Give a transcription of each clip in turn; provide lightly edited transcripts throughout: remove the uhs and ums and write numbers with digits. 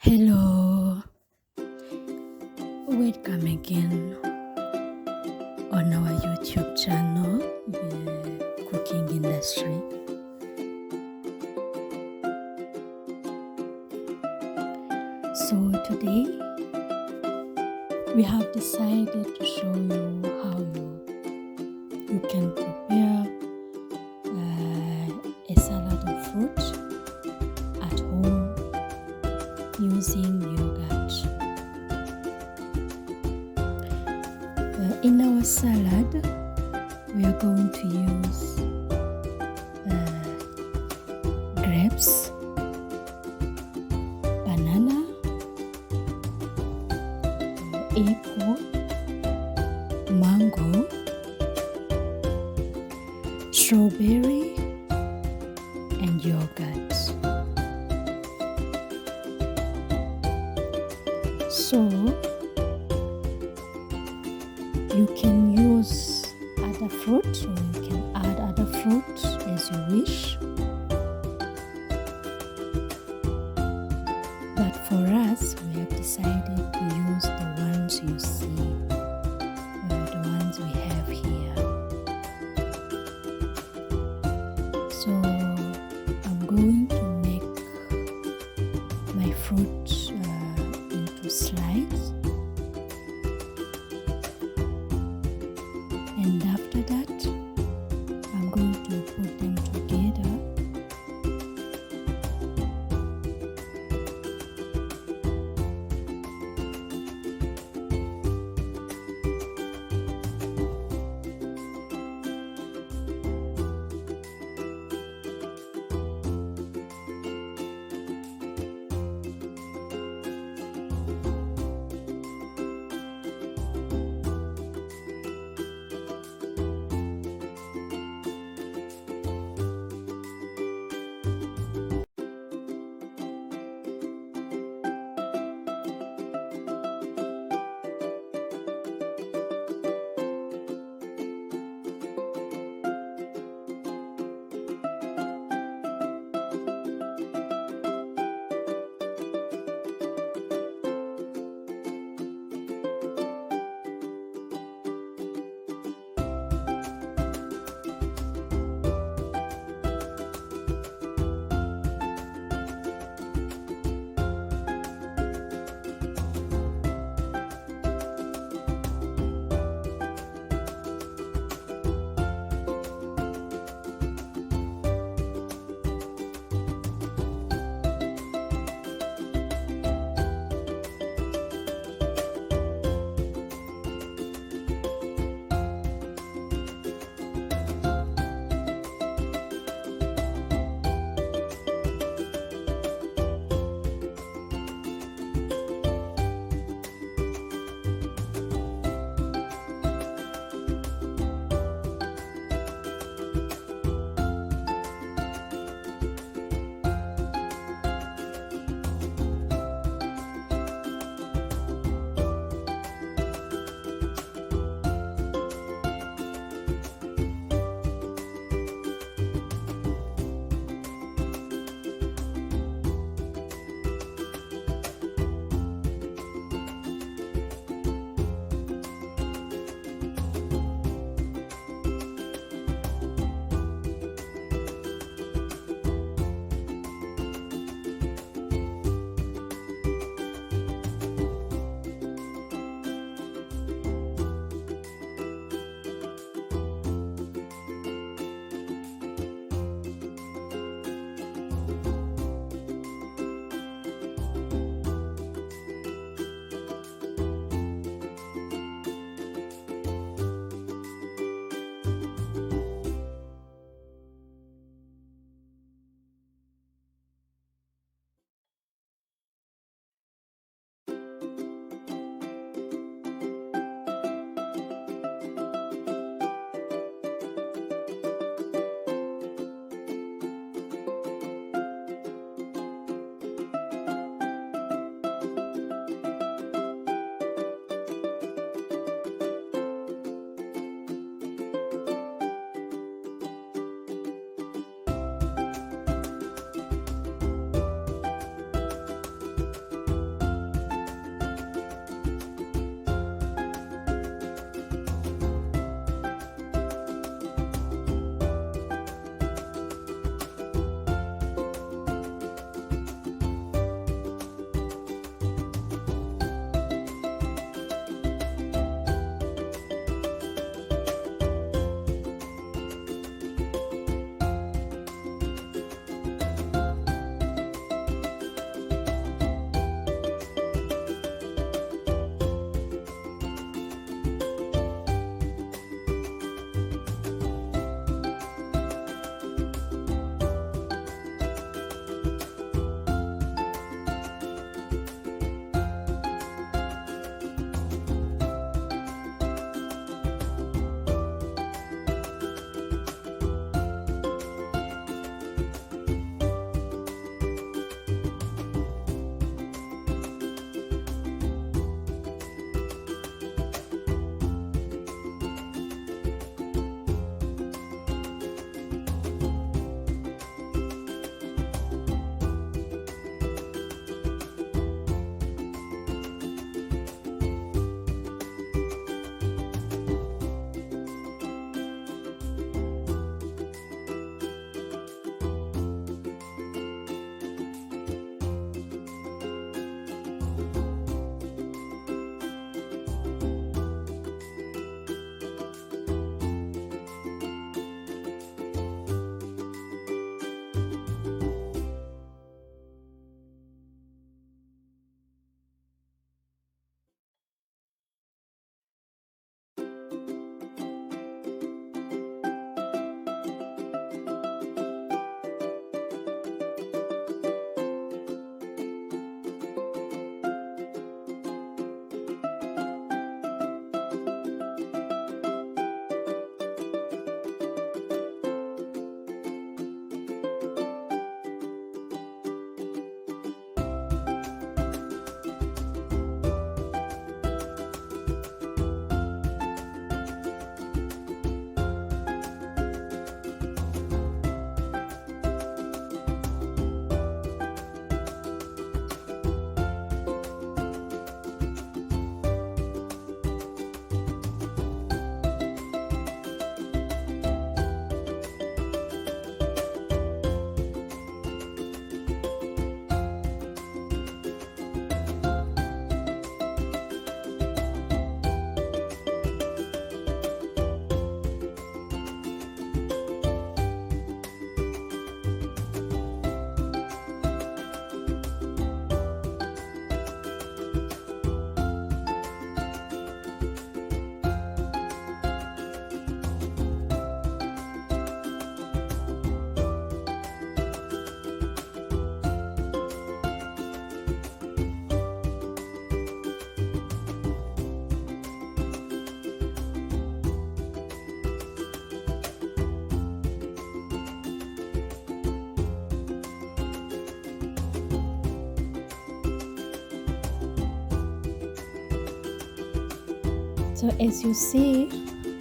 Hello, welcome again on our YouTube channel, the Cooking Industry. So today we have decided to show you how you can prepare a salad of fruit at home using yogurt. In our salad, we are going to use grapes, banana, apple, mango, strawberry, and yogurt. So you can use other fruit, or you can add other fruit as you wish. But for us, we have decided to use the ones you see, the ones we have here. So I'm going to make my fruit into slices. And after that, I'm going to put them together. So as you see,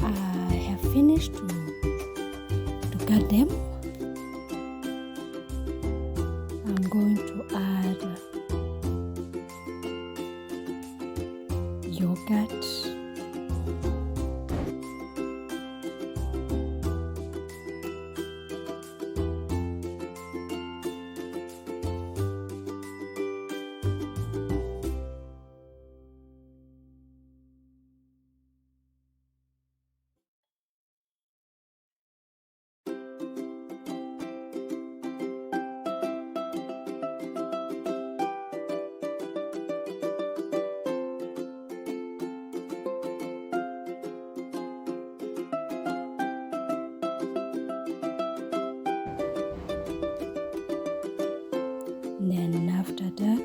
I have finished to cut them. I'm going to add yogurt, then after that